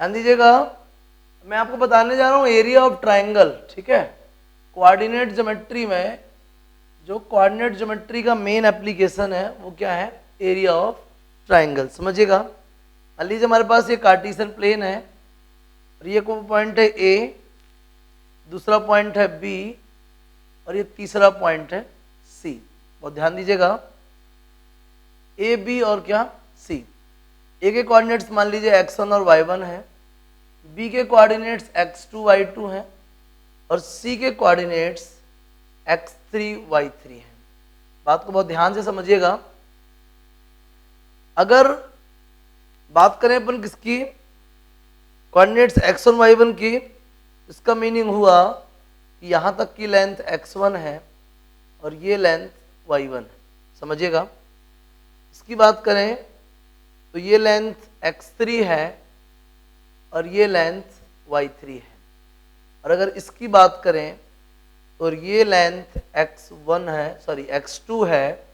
ध्यान दीजिएगा, मैं आपको बताने जा रहा हूँ एरिया ऑफ ट्राइंगल, ठीक है। कोऑर्डिनेट ज्योमेट्री में जो कोऑर्डिनेट ज्योमेट्री का मेन एप्लीकेशन है वो क्या है, एरिया ऑफ ट्राइंगल। समझिएगा, मान लीजिए हमारे पास ये कार्टेशियन प्लेन है और ये को पॉइंट है ए, दूसरा पॉइंट है बी और ये तीसरा पॉइंट है सी। बहुत ध्यान दीजिएगा, ए बी और क्या सी। ए के कोऑर्डिनेट्स मान लीजिए x1 और y1 है, बी के कोऑर्डिनेट्स x2 y2 हैं और सी के कोऑर्डिनेट्स x3 y3 हैं। बात को बहुत ध्यान से समझिएगा। अगर बात करें अपन किसकी, कोऑर्डिनेट्स x1 y1 की, इसका मीनिंग हुआ कि यहाँ तक की लेंथ x1 है और ये लेंथ y1 है। समझिएगा, इसकी बात करें तो ये लेंथ x3 है और ये लेंथ y3 है। और अगर इसकी बात करें तो ये लेंथ x1 है, सॉरी x2 है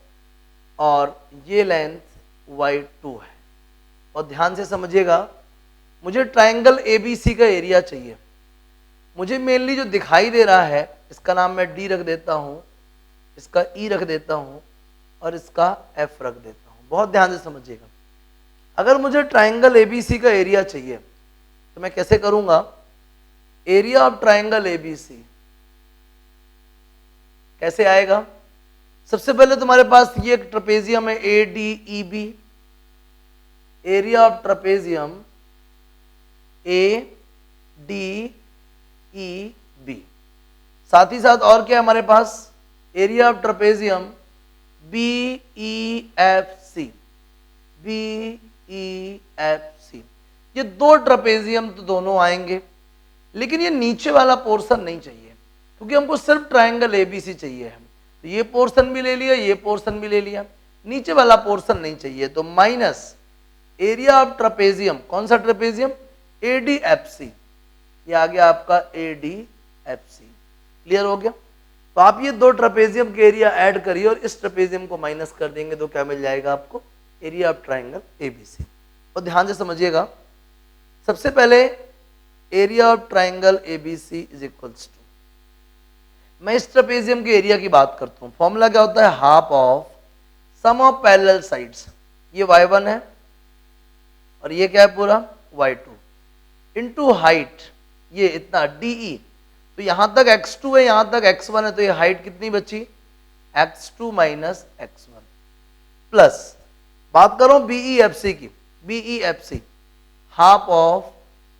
और ये लेंथ y2 है। और ध्यान से समझिएगा, मुझे ट्राइंगल ABC का एरिया चाहिए। मुझे मेनली जो दिखाई दे रहा है इसका नाम मैं D रख देता हूँ, इसका E रख देता हूँ और इसका F रख देता हूँ। बहुत ध्यान से समझिएगा, अगर मुझे ट्राइंगल ABC का एरिया चाहिए तो मैं कैसे करूँगा, एरिया ऑफ ट्राइंगल ABC कैसे आएगा। सबसे पहले तुम्हारे पास ये एक ट्रेपेजियम है ADEB, area of trapezium ADEB। साथ ही साथ और क्या है हमारे पास, area of trapezium BEFC, BEFC। ये दो ट्रेपेजियम तो दोनों आएंगे, लेकिन ये नीचे वाला पोर्शन नहीं चाहिए क्योंकि हमको सिर्फ ट्राइंगल ABC चाहिए है। तो ये पोर्शन भी ले लिया, ये पोर्शन भी ले लिया, नीचे वाला पोर्शन नहीं चाहिए। तो माइनस एरिया ऑफ ट्रेपेजियम, कौन सा ट्रेपेजियम, ADFC, ये आ गया आपका ADFC। क्लियर हो गया। तो आप ये दो ट्रेपेजियम के एरिया ऐड करिए और इस ट्रेपेजियम को माइनस कर देंगे तो क्या मिल जाएगा आपको, एरिया ऑफ ट्राइंगल ABC। और ध्यान से समझिएगा, सबसे पहले area of triangle ABC is equals to, मैं इस ट्रेपेजियम के एरिया की बात करता हूँ। फॉर्मूला क्या होता है, half of sum of parallel sides, ये y1 है और ये क्या है पूरा y2, इनटू हाइट, ये इतना DE। तो यहां तक x2 है, यहां तक x1 है, तो ये हाइट कितनी बची, x2 माइनस x1, प्लस बात करो BEFC की, BEFC half of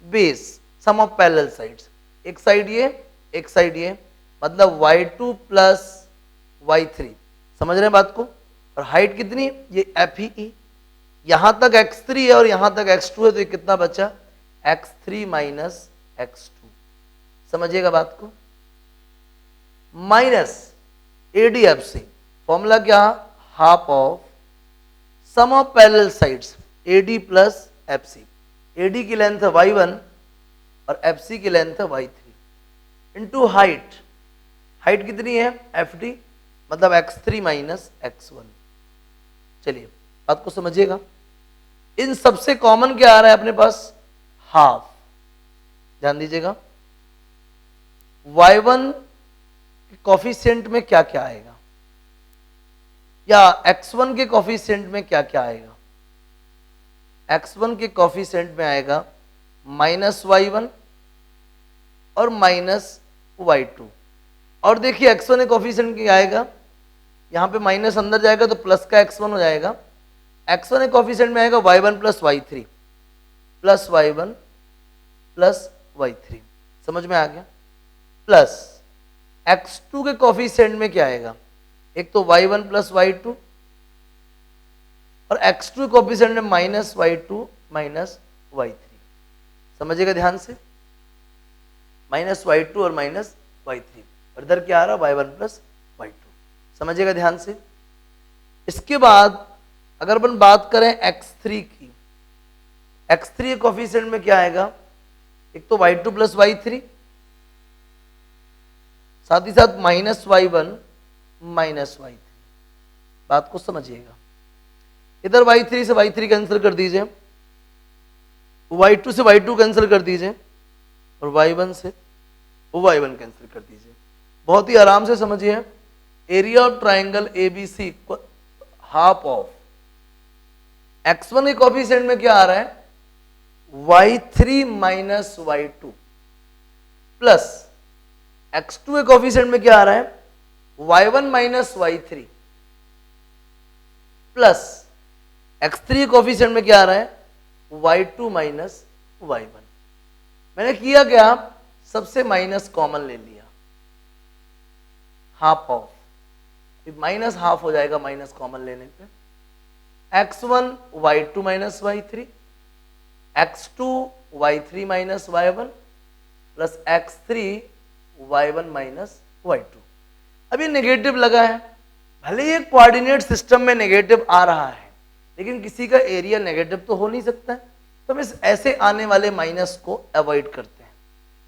base sum of parallel sides, एक साइड ये एक साइड ये, मतलब y2 प्लस y3। समझ रहे हैं बात को। और हाइट कितनी, ये FE, यहां तक x3 है और यहां तक x2 है, तो ये कितना बचा, x3 माइनस x2। समझिएगा बात को। माइनस ADFC, फॉर्मूला क्या, half of sum of parallel sides AD plus FC। AD की लेंथ है y1 और FC की लेंथ है y3, इनटू हाइट, हाइट कितनी है FD, मतलब x3 माइनस x1। चलिए बात को समझिएगा, इन सबसे कॉमन क्या आ रहा है अपने पास, हाफ। ध्यान दीजिएगा, y1 के कॉफिशिएंट में क्या क्या आएगा, या x1 के कॉफिशिएंट में क्या क्या आएगा। x1 के कॉफिशिएंट में आएगा माइनस y1 और माइनस y2। और देखिए x1 के कॉफिशिएंट क्या आएगा, यहाँ पे माइनस अंदर जाएगा तो प्लस का x1 हो जाएगा। x1 के कॉफिशिएंट में आएगा y1 plus y3, plus y1 plus y3। समझ में आ गया। प्लस x2 के कॉफिशिएंट में क्या आएगा, एक तो y1 प्लस y2 और x2 कॉफिशिएंट में माइनस y2 माइनस y3। समझिएगा ध्यान से, माइनस y2 और माइनस y3, और इधर क्या आ रहा है y1 प्लस y2। समझिएगा ध्यान से। इसके बाद अगर अपन बात करें x3 की, x3 के कॉफिशिएंट में क्या आएगा, एक तो y2 प्लस y3, साथ ही साथ माइनस y1 माइनस y3। बात को समझिएगा, इधर y3 से y3 कैंसिल कर दीजिए, y2 से y2 कैंसिल कर दीजिए और y1 से y1 कैंसिल कर दीजिए। बहुत ही आराम से समझिए, area of triangle ABC equal half of x1 के कोफिशिएंट में क्या आ रहा है, y3 minus y2 plus x2 के कोफिशिएंट में क्या आ रहा है, y1 minus y3 plus x3 के कोफिशिएंट में क्या आ रहा है, y2 माइनस y1। मैंने किया क्या, सबसे माइनस कॉमन ले लिया, हाफ ऑफ, माइनस हाफ हो जाएगा माइनस कॉमन लेने पे, x1 y2 minus y3, x2 y3 minus y1 plus x3 y1 minus y2। अब ये नेगेटिव लगा है, भले ये कोऑर्डिनेट सिस्टम में नेगेटिव आ रहा है, लेकिन किसी का एरिया नेगेटिव तो हो नहीं सकता है, तो हम इस ऐसे आने वाले माइनस को अवॉइड करते हैं।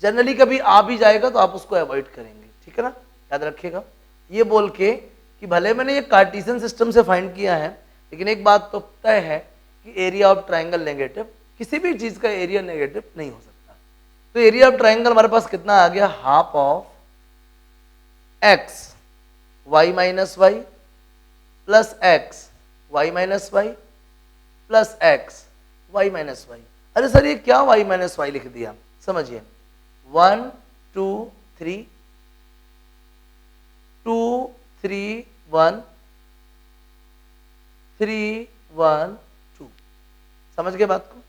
जनरली कभी आ भी जाएगा तो आप उसको अवॉइड करेंगे, ठीक है ना, याद रखिएगा। ये बोल के कि भले मैंने ये कार्टेशियन सिस्टम से फाइंड किया है, लेकिन एक बात तो तय है कि एरिया ऑफ ट्राइंगल नेगेटिव, किसी भी चीज का एरिया नेगेटिव नहीं हो सकता। तो एरिया ऑफ ट्राइंगल हमारे पास कितना आ गया, half of x y minus y plus x y minus y plus x y minus y. अरे सर ये क्या वाई माइनस वाई लिख दिया, समझिए 1 2 3 2 3 1 3 1 2, समझ गए बात को।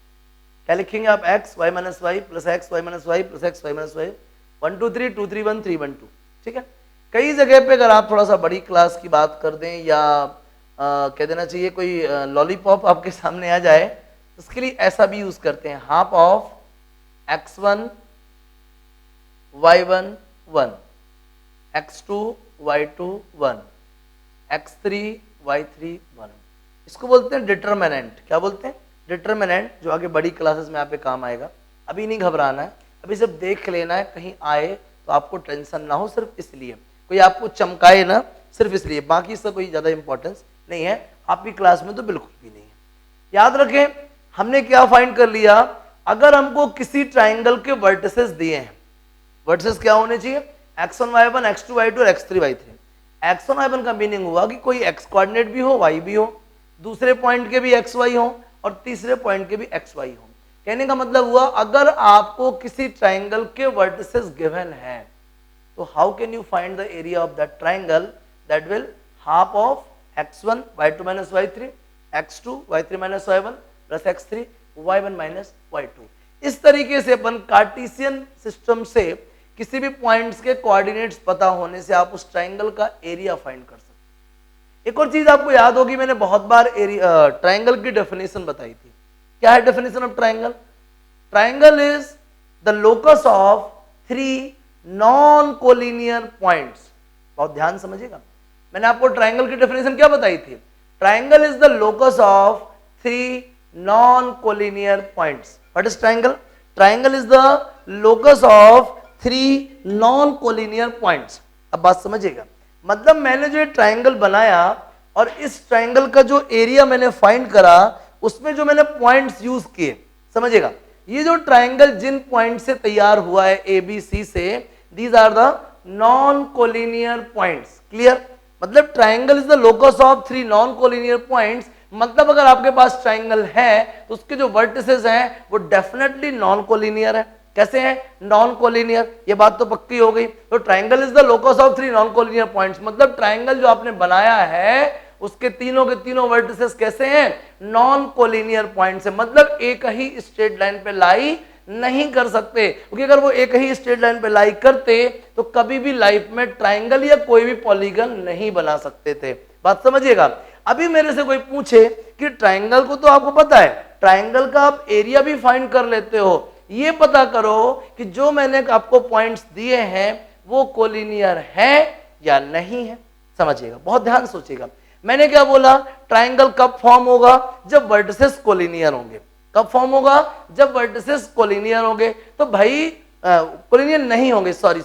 क्या लिखेंगे आप, x y minus y plus x y minus y plus x y minus y, 1 2 3 2 3 1 3 1 2, ठीक है। कई जगह पे अगर आप थोड़ा सा बड़ी क्लास की बात कर दें या कह देना चाहिए कोई लॉलीपॉप आपके सामने आ जाए, उसके लिए ऐसा भी यूज करते हैं, half of x1 y1 1 x2 y2 1 x3 y3 1। इसको बोलते हैं डिटरमिनेंट। क्या बोलते हैं, डिटरमिनेंट, जो आगे बड़ी क्लासेस में यहाँ पे काम आएगा। अभी नहीं घबराना है, अभी सिर्फ देख लेना है, कहीं आए तो आपको टेंशन ना हो, सिर्फ इसलिए कोई आपको चमकाए ना, सिर्फ इसलिए, बाकी इसका कोई ज्यादा इंपॉर्टेंस नहीं है। आपकी क्लास में तो बिल्कुल भी नहीं है। याद रखें, हमने क्या फाइंड कर लिया, अगर हमको किसी ट्राइंगल के वर्टिसेस दिए हैं, वर्टिसेस क्या होने चाहिए, x1 y1 x2 y2 और x3 y3। x1 y1 का मीनिंग हुआ कि कोई x कोऑर्डिनेट भी हो, y भी हो, दूसरे पॉइंट के भी x y हो और तीसरे पॉइंट के भी x y हो। कहने का मतलब हुआ, अगर आपको किसी ट्राइंगल के वर्टिसेस गिवन है, तो how can you find the area of that triangle, that will half of x1 y2 minus y3 x2 y3 minus y1 plus x3 y1 minus y2। इस तरीके से अपन कार्टेशियन सिस्टम से किसी भी points के coordinates पता होने से आप उस ट्राइंगल का एरिया फाइंड कर सकते हैं। एक और चीज आपको याद होगी, मैंने बहुत बार ट्राइंगल की डेफिनेशन बताई थी। क्या है definition of triangle, triangle is the locus of 3 non collinear points. बहुत ध्यान समझिएगा, मैंने आपको ट्राइंगल की डेफिनेशन क्या बताई थी, triangle is the locus of 3 non collinear points. What is triangle, triangle is the locus of 3 non collinear points. अब बात समझिएगा, मतलब मैंने जो ट्राइंगल बनाया और इस ट्राइंगल का जो एरिया मैंने फाइंड करा, उसमें जो मैंने पॉइंट्स यूज किए, समझिएगा, ये जो ट्राइंगल जिन पॉइंट से तैयार हुआ है ABC से, these are the non collinear points. Clear, मतलब triangle is the locus of 3 non collinear points. मतलब अगर आपके पास ट्राइंगल है तो उसके जो वर्टिसेस हैं वो डेफिनेटली नॉन कोलिनियर है। कैसे हैं, नॉन कोलिनियर, ये बात तो पक्की हो गई। तो triangle is the locus of 3 non collinear points, मतलब ट्राइंगल जो आपने बनाया है उसके तीनों के तीनों वर्टिसेस कैसे हैं, नॉन कोलिनियर पॉइंट्स है। मतलब एक ही स्ट्रेट लाइन पे लाई नहीं कर सकते, क्योंकि अगर वो एक ही स्ट्रेट लाइन पे लाई करते तो कभी भी लाइफ में ट्राइंगल या कोई भी पॉलीगन नहीं बना सकते थे। बात समझिएगा। अभी मेरे से कोई पूछे कि ट्राइंगल को तो आपको पता है, ट्राइंगल का आप एरिया भी फाइंड कर लेते हो, ये पता करो कि जो मैंने आपको पॉइंट्स दिए हैं वो कोलिनियर है या नहीं है। समझिएगा, बहुत ध्यान सोचिएगा। मैंने क्या बोला, ट्राइंगल कब फॉर्म होगा, जब वर्टिसेस कोलिनियर होंगे। कब फॉर्म होगा, जब वर्टिसेस कोलिनियर होंगे। तो भाई कोलिनियर नहीं होंगे, सॉरी,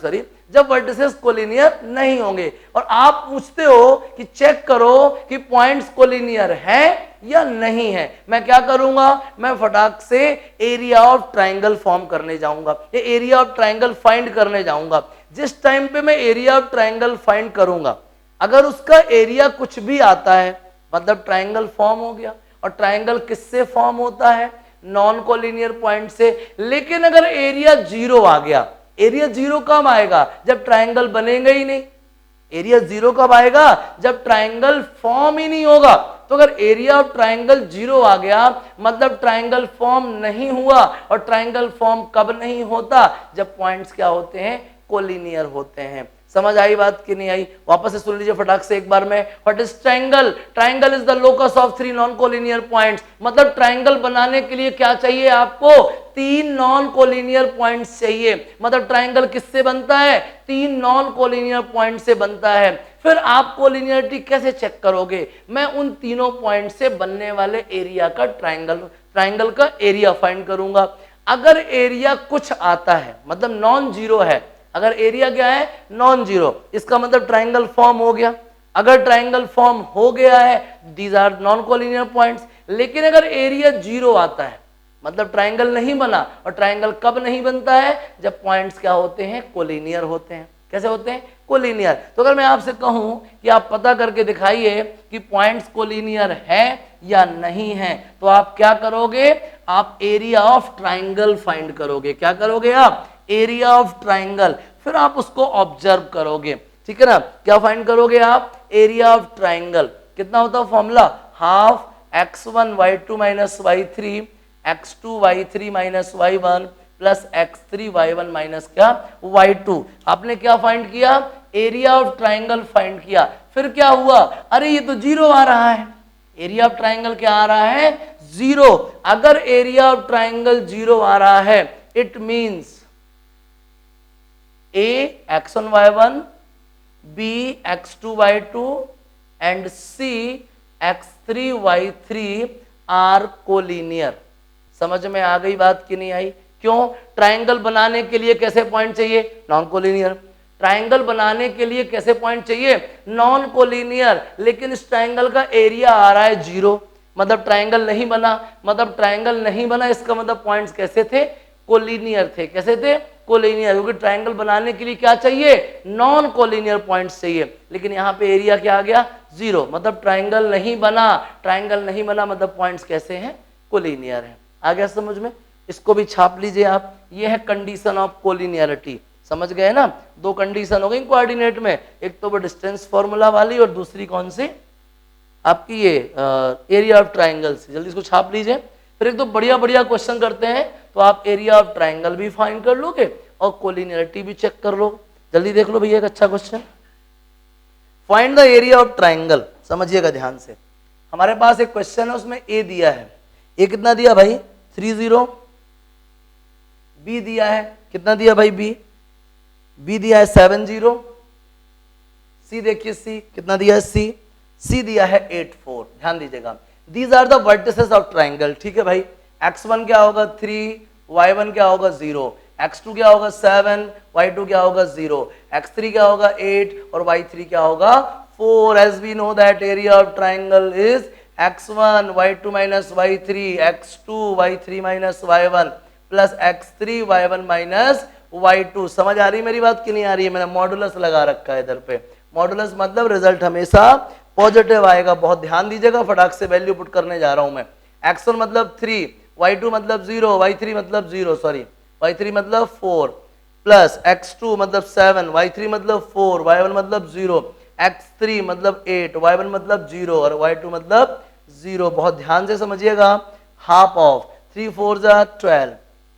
जब वर्टिसेस कोलिनियर नहीं होंगे। और आप पूछते हो कि चेक करो कि पॉइंट्स कोलिनियर है या नहीं है, मैं क्या करूंगा, मैं फटाक से एरिया ऑफ ट्राइंगल फॉर्म करने जाऊंगा, ये एरिया ऑफ ट्राइंगल फाइंड करने जाऊंगा। जिस टाइम पे मैं एरिया ऑफ ट्राइंगल फाइंड करूंगा, अगर उसका एरिया कुछ भी आता है मतलब ट्राइंगल फॉर्म हो गया। और ट्राइंगल किससे फॉर्म होता है, नॉन कोलिनियर पॉइंट से। लेकिन अगर एरिया 0 आ गया, एरिया 0 कब आएगा, जब ट्राइंगल बनेगा ही नहीं। एरिया 0 कब आएगा, जब ट्राइंगल फॉर्म ही नहीं होगा। तो अगर एरिया ऑफ ट्राइंगल 0 आ गया मतलब ट्राइंगल फॉर्म नहीं हुआ। और ट्राइंगल फॉर्म कब नहीं होता, जब पॉइंट्स क्या होते हैं, कोलिनियर होते हैं। समझ आई बात कि नहीं आई, वापस से सुन लीजिए फटाक से एक बार में। What is triangle, triangle is the locus of 3 non collinear points. मतलब ट्राइंगल बनाने के लिए क्या चाहिए आपको, 3 नॉन कोलिनियर पॉइंट्स चाहिए। मतलब ट्राइंगल किससे बनता है, 3 नॉन कोलिनियर पॉइंट से बनता है। फिर आप कोलिनियरिटी कैसे चेक करोगे, मैं उन तीनों पॉइंट से बनने वाले एरिया का ट्राइंगल का एरिया फाइंड करूंगा। अगर एरिया कुछ आता है मतलब नॉन जीरो है, अगर एरिया क्या है, नॉन जीरो, इसका मतलब ट्राइंगल फॉर्म हो गया। अगर ट्राइंगल फॉर्म हो गया है, these are non collinear points. लेकिन अगर एरिया 0 आता है मतलब ट्राइंगल नहीं बना। और ट्राइंगल कब नहीं बनता है, जब पॉइंट्स क्या होते हैं, कोलिनियर होते हैं। कैसे होते हैं, कोलिनियर। तो अगर मैं आपसे कहूं कि आप पता करके दिखाइए कि पॉइंट्स कोलिनियर है या नहीं है, तो आप क्या करोगे, आप एरिया ऑफ ट्राइंगल फाइंड करोगे। क्या करोगे आप, एरिया ऑफ ट्राइंगल। फिर आप उसको ऑब्जर्व करोगे, ठीक है ना। क्या फाइंड करोगे आप, एरिया ऑफ ट्राइंगल। कितना होता है formula, half x1 y2 minus y3 x2 y3 minus y1 plus x3 y1 minus क्या, y2। आपने क्या फाइंड किया, एरिया ऑफ ट्राइंगल फाइंड किया। फिर क्या हुआ, अरे ये तो 0 आ रहा है। एरिया ऑफ ट्राइंगल क्या आ रहा है, 0। अगर एरिया ऑफ ट्राइंगल 0 आ रहा है, it means A x1 y1, B x2 y2 and C x3 y3 are collinear. समझ में आ गई बात कि नहीं आई, क्यों, ट्राइंगल बनाने के लिए कैसे पॉइंट चाहिए, नॉन कोलिनियर। ट्राइंगल बनाने के लिए कैसे पॉइंट चाहिए, नॉन कोलिनियर। लेकिन इस ट्राइंगल का एरिया आ रहा है 0, मतलब ट्राइंगल नहीं बना। मतलब ट्राइंगल नहीं बना इसका मतलब पॉइंट्स कैसे थे, कोलिनियर थे। कैसे थे, कोलिनियर। क्योंकि ट्राइंगल बनाने के लिए क्या चाहिए, नॉन कोलिनियर पॉइंट्स चाहिए। लेकिन यहाँ पे एरिया क्या आ गया, 0, मतलब ट्राइंगल नहीं बना। ट्राइंगल नहीं बना मतलब पॉइंट्स कैसे हैं, कोलिनियर हैं। आ गया समझ में, इसको भी छाप लीजिए आप। ये है कंडीशन ऑफ कोलिनियरिटी। समझ गए ना, 2 कंडीशन हो गई कोऑर्डिनेट में, एक तो वो डिस्टेंस फॉर्मूला वाली और दूसरी कौन सी, आपकी ये एरिया ऑफ ट्राइंगल से। जल्दी इसको छाप लीजिए। फिर एक तो बढ़िया बढ़िया क्वेश्चन करते हैं, तो आप एरिया ऑफ ट्राइंगल भी फाइंड कर लोगे और कोलिनियरिटी भी चेक कर लो। जल्दी देख लो भैया, एक अच्छा question, find the area of triangle. समझिएगा ध्यान से, हमारे पास एक क्वेश्चन है, उसमें ए दिया है। ए कितना दिया भाई, 30। बी दिया है, कितना दिया भाई, बी दिया है 70। सी देखिए, सी कितना दिया है, सी दिया है 84। ध्यान दीजिएगा, these are the vertices of triangle. ठीक है भाई, x1 क्या होगा 3, y1 क्या होगा 0, x2 क्या होगा 7, y2 क्या होगा 0, x3 क्या होगा 8 और y3 क्या होगा 4। as we know that area of triangle is x1 y2 minus y3 x2 y3 minus y1 plus x3 y1 minus y2। समझ आ रही है मेरी बात कि नहीं आ रही है, मैंने मॉडुलस लगा रखा है इधर पे। मॉडुलस मतलब रिजल्ट हमेशा पॉजिटिव आएगा, बहुत ध्यान दीजिएगा। फटाक से वैल्यू पुट करने जा रहा हूं मैं। x1 मतलब 3, y2 मतलब 0, y3 मतलब 0, सॉरी y3 मतलब 4 प्लस x2 मतलब 7, y3 मतलब 4, y1 मतलब 0, x3 मतलब 8, y1 मतलब 0 और y2 मतलब 0। बहुत ध्यान से समझिएगा। हाफ ऑफ 3 4 जा 12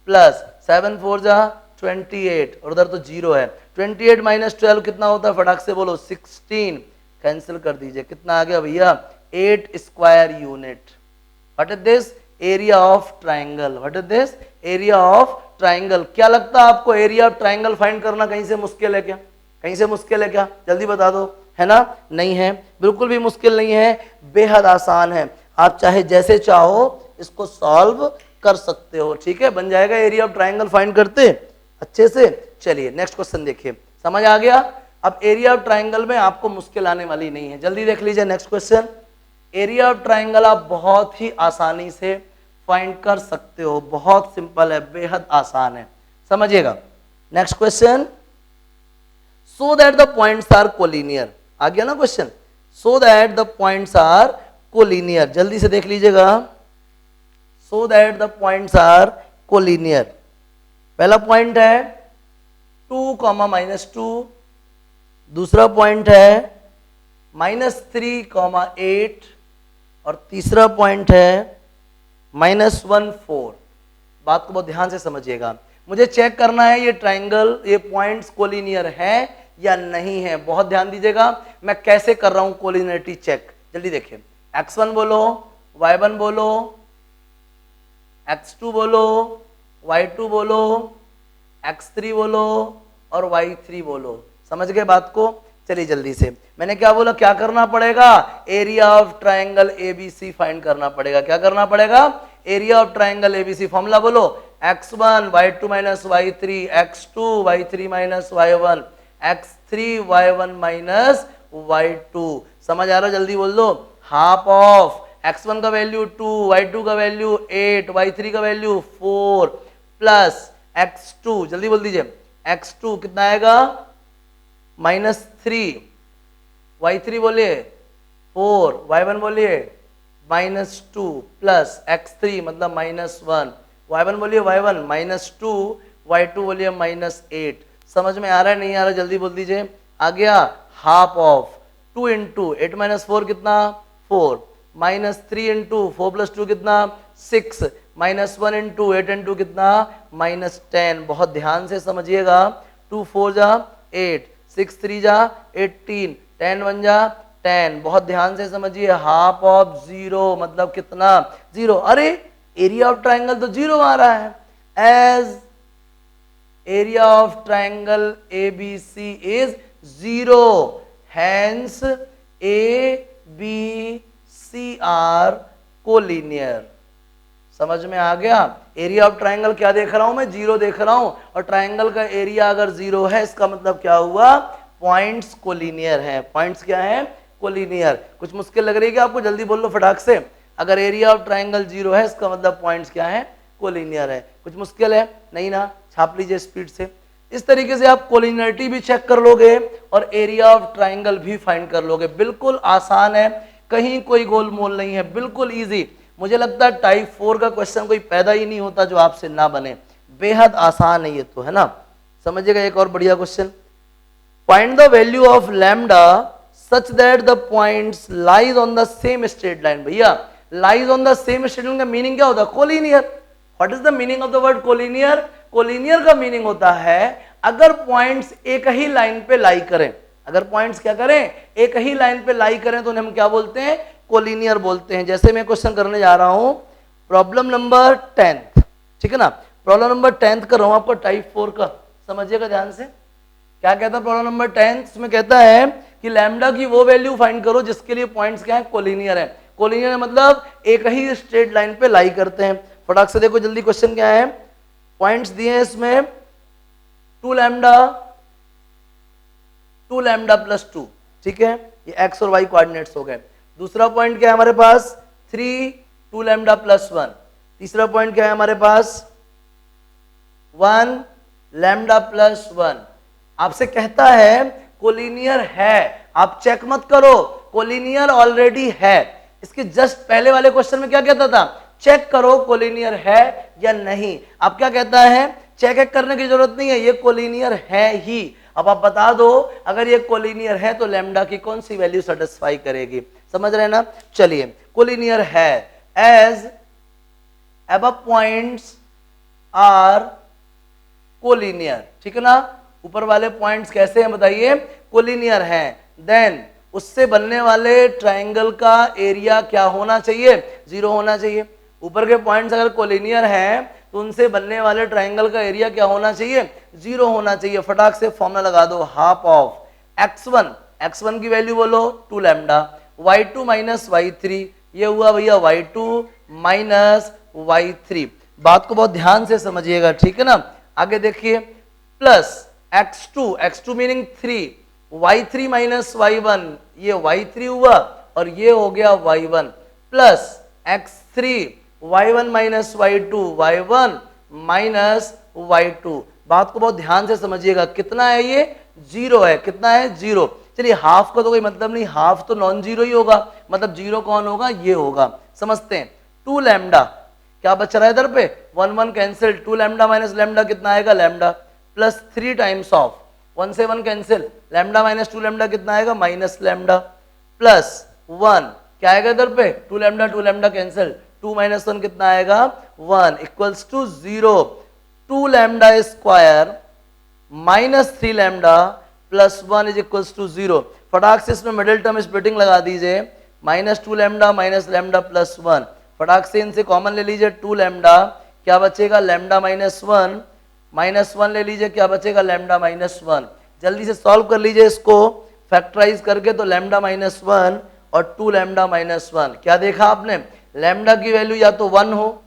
प्लस 7 4 जा 28 और उधर तो 0 है। 28 माइनस 12 कितना होता है, फटाक से बोलो, 16। कैंसिल कर दीजिए, कितना आ गया भैया, 8 square unit. What is this, area of triangle. What is this, area of triangle. क्या लगता है आपको, एरिया ऑफ ट्राइंगल फाइंड करना कहीं से मुश्किल है क्या, कहीं से मुश्किल है क्या, जल्दी बता दो, है ना, नहीं है, बिल्कुल भी मुश्किल नहीं है, बेहद आसान है। आप चाहे जैसे चाहो इसको सॉल्व कर सकते हो। ठीक है, बन जाएगा एरिया ऑफ ट्राइंगल फाइंड करते अच्छे से। चलिए नेक्स्ट क्वेश्चन देखिए, समझ आ गया। अब एरिया ऑफ ट्राइंगल में आपको मुश्किल आने वाली नहीं है, जल्दी देख लीजिए next question. Area of triangle आप बहुत ही आसानी से फाइंड कर सकते हो, बहुत सिंपल है, बेहद आसान है, समझिएगा। Next question, so that the points are collinear, आ गया ना question, so that the points are collinear, जल्दी से देख लीजिएगा। So that the points are collinear, पहला पॉइंट है 2, -2, दूसरा पॉइंट है -3, 8 और तीसरा पॉइंट है -1, 4। बात को बहुत ध्यान से समझिएगा, मुझे चेक करना है ये ट्राइंगल, ये पॉइंट्स कोलिनियर है या नहीं है। बहुत ध्यान दीजिएगा, मैं कैसे कर रहा हूं कोलिनियरिटी चेक, जल्दी देखिए। x1 बोलो, y1 बोलो, x2 बोलो, y2 बोलो, x3 बोलो और y3 बोलो, समझ गए बात को। चलिए जल्दी से, मैंने क्या बोला, क्या करना पड़ेगा, area of triangle ABC find करना पड़ेगा। क्या करना पड़ेगा, area of triangle ABC, formula बोलो, x1 y2 - y3, x2 y3 - y1, x3 y1 - y2, समझ आ रहा, जल्दी बोल दो। हाफ ऑफ x1 का वैल्यू 2, y2 का वैल्यू 8, y3 का वैल्यू 4 प्लस x2, जल्दी बोल दीजिए, x2 कितना आएगा -3, y3 बोलिए 4, y1 बोलिए -2 प्लस x3 मतलब -1, y1 बोलिए y1 -2, y2 बोलिए -8। समझ में आ रहा है नहीं आ रहा, जल्दी बोल दीजिए। आ गया, हाफ ऑफ 2 × 8 - 4 कितना 4, -3 × 4 + 2 कितना 6, -1 × 8 × कितना -10। बहुत ध्यान से समझिएगा, 2 4 जा 8, 6 3 जा 18, 10 1 जा 10, बहुत ध्यान से समझिए। हाफ ऑफ 0 मतलब कितना 0, अरे एरिया ऑफ ट्राइंगल तो 0 आ रहा है, as area of triangle ABC is 0, hence ABC are collinear. समझ में आ गया, एरिया ऑफ ट्राइंगल क्या देख रहा हूं मैं, 0 देख रहा हूं, और ट्राइंगल का एरिया अगर 0 है इसका मतलब क्या हुआ, पॉइंट्स कोलिनियर है। पॉइंट्स क्या है, कोलिनियर। कुछ मुश्किल लग रही है क्या आपको, जल्दी बोल लो फटाक से। अगर एरिया ऑफ ट्राइंगल 0 है इसका मतलब पॉइंट्स क्या है, कोलिनियर है। कुछ मुश्किल है नहीं ना, छाप लीजिए स्पीड से। इस तरीके से आप कोलिनियरिटी भी चेक कर लोगे और एरिया ऑफ ट्राइंगल भी फाइंड कर लोगे। बिल्कुल आसान है, कहीं कोई गोलमोल नहीं है, बिल्कुल इजी। मुझे लगता है टाइप 4 का क्वेश्चन कोई पैदा ही नहीं होता जो आपसे ना बने, बेहद आसान है ये तो, है ना। समझिएगा, एक और बढ़िया question, find the value of lambda such that the points lies on the same straight line. भैया lies on the same straight line का मीनिंग क्या होता है, collinear. What is the meaning of the word collinear, collinear का meaning होता है अगर points एक ही लाइन पे लाई करें, अगर पॉइंट्स क्या करें, एक ही लाइन पे लाई करें तो उन्हें हम क्या बोलते हैं, कोलिनियर बोलते हैं। जैसे मैं क्वेश्चन करने जा रहा हूं, प्रॉब्लम नंबर 10, ठीक है ना, प्रॉब्लम नंबर 10 कर रहा हूं आपको टाइप 4 का, समझिएगा ध्यान से। क्या कहता है प्रॉब्लम नंबर 10, इसमें कहता है कि लैम्डा की वो वैल्यू फाइंड करो जिसके लिए पॉइंट्स क्या है, कोलिनियर है। कोलिनियर मतलब एक ही स्ट्रेट लाइन पे लाई करते हैं। फटाक से देखो जल्दी क्वेश्चन क्या है, पॉइंट्स दिए हैं इसमें 2 लैम्डा प्लस 2, ठीक है, ये एक्स और वाई कोऑर्डिनेट्स हो गए। दूसरा पॉइंट क्या है हमारे पास 3, 2 लैम्डा प्लस 1। तीसरा पॉइंट क्या है हमारे पास 1 लैम्डा प्लस 1। आपसे कहता है कोलिनियर है, आप चेक मत करो, कोलिनियर ऑलरेडी है। इसके जस्ट पहले वाले क्वेश्चन में क्या कहता था, चेक करो कोलिनियर है या नहीं। अब क्या कहता है, चेक करने की जरूरत नहीं है, ये कोलिनियर है ही। अब आप बता दो अगर ये कोलिनियर है तो लैम्डा की कौन सी वैल्यू सेटिस्फाई करेगी, समझ रहे ना। चलिए कोलिनियर है as above points are collinear, ठीक है ना। ऊपर वाले पॉइंट्स कैसे हैं बताइए, कोलिनियर हैं। देन उससे बनने वाले ट्राइंगल का एरिया क्या होना चाहिए, 0 होना चाहिए। ऊपर के पॉइंट्स अगर कोलिनियर हैं तो उनसे बनने वाले ट्राइंगल का एरिया क्या होना चाहिए, 0 होना चाहिए। फटाक से फॉर्मूला लगा दो, हाफ ऑफ x1 की वैल्यू बोलो 2 लैम्डा, y2 माइनस y3, ये हुआ भैया y2 माइनस y3। बात को बहुत ध्यान से समझिएगा, ठीक है ना। आगे देखिए, plus x2 meaning 3, y3 minus y1, ये y3 हुआ और ये हो गया y1 plus x3 y1 minus y2, y1 minus y2। बात को बहुत ध्यान से समझिएगा, कितना है ये, 0 है, कितना है, 0। चलिए हाफ का तो कोई मतलब नहीं, हाफ तो नॉन जीरो ही होगा, मतलब 0 कौन होगा, ये होगा, समझते हैं। 2 लैम्डा, क्या बच रहा है इधर पे, 1 1 कैंसिल, 2 लैम्डा माइनस लैम्डा कितना आएगा, लैम्डा प्लस 3 टाइम्स ऑफ 1 से 1 कैंसिल, लैम्डा माइनस 2 लैम्डा कितना आएगा, माइनस लैम्डा प्लस 1, क्या आएगा इधर पे, 2 लैम्डा कैंसिल, 2 माइनस 1 कितना आएगा, 1 equals to 0। 2 lambda square minus 3 lambda plus 1 is equals to 0। फटाक से इसमें मिडिल टर्म स्प्लिटिंग लगा दीजिए, minus 2 lambda minus lambda plus 1, फटाक से इनसे कॉमन ले लीजिए, 2 लैम्डा, क्या बचेगा, लैम्डा माइनस 1, माइनस 1 ले लीजिए, क्या बचेगा, लैम्डा माइनस 1। जल्दी से सॉल्व कर लीजिए इसको फैक्टराइज करके, तो लैम्डा माइनस 1 और 2 लैम्डा माइनस 1, क्या देखा आपने, लैम्डा की वैल्यू या तो 1 हो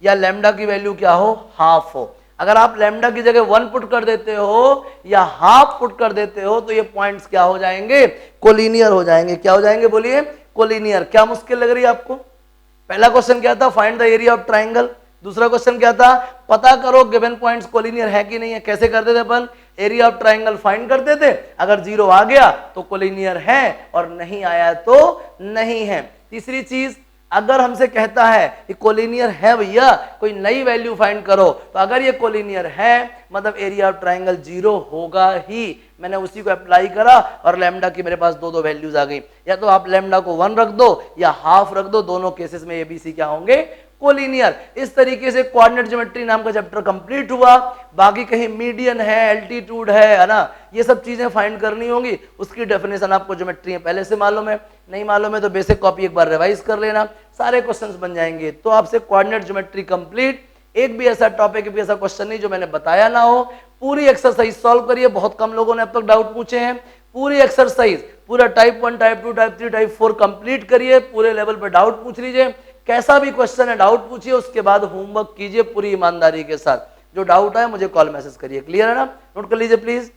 या लैम्डा की वैल्यू क्या हो, हाफ हो। अगर आप लैम्डा की जगह 1 पुट कर देते हो या हाफ पुट कर देते हो तो ये पॉइंट्स क्या हो जाएंगे, कोलिनियर हो जाएंगे। क्या हो जाएंगे बोलिए, कोलिनियर। क्या मुश्किल लग रही है आपको, पहला क्वेश्चन क्या था, find the area of triangle, दूसरा क्वेश्चन क्या था, पता करो गिवन पॉइंट्स कोलिनियर है कि नहीं है। कैसे करते थे अपन, एरिया ऑफ ट्राइंगल फाइंड करते थे, अगर 0 आ गया तो कोलिनियर है और नहीं आया तो नहीं है। तीसरी चीज, अगर हमसे कहता है कि कोलिनियर है भैया, कोई नई वैल्यू फाइंड करो, तो अगर ये कोलिनियर है मतलब एरिया ऑफ ट्राइंगल 0 होगा ही। मैंने उसी को अप्लाई करा और लैम्डा की मेरे पास दो वैल्यूज आ गई, या तो आप लैम्डा को 1 रख दो या हाफ रख दो, दोनों केसेस में एबीसी क्या होंगे, कोलिनियर। इस तरीके से कोऑर्डिनेट ज्योमेट्री नाम का चैप्टर कंप्लीट हुआ। बाकी कहीं मीडियन है, एल्टीट्यूड है ना, ये सब चीजें फाइंड करनी होंगी, उसकी डेफिनेशन आपको ज्योमेट्री में पहले से मालूम है, नहीं मालूम है तो बेसिक कॉपी एक बार रिवाइज कर लेना, सारे क्वेश्चंस बन जाएंगे। तो आपसे कोऑर्डिनेट ज्योमेट्री कंप्लीट, एक भी ऐसा टॉपिक, एक भी ऐसा क्वेश्चन नहीं जो मैंने बताया ना हो। पूरी एक्सरसाइज सॉल्व करिए, बहुत कम लोगों ने अब तक डाउट पूछे हैं। पूरी एक्सरसाइज, पूरा type 1, type 2, type 3, type 4 complete करिए, पूरे लेवल पर डाउट पूछ लीजिए, कैसा भी क्वेश्चन है डाउट पूछिए, उसके बाद होमवर्क कीजिए पूरी ईमानदारी के साथ। जो डाउट है मुझे कॉल मैसेज करिए, क्लियर है ना, नोट कर लीजिए प्लीज।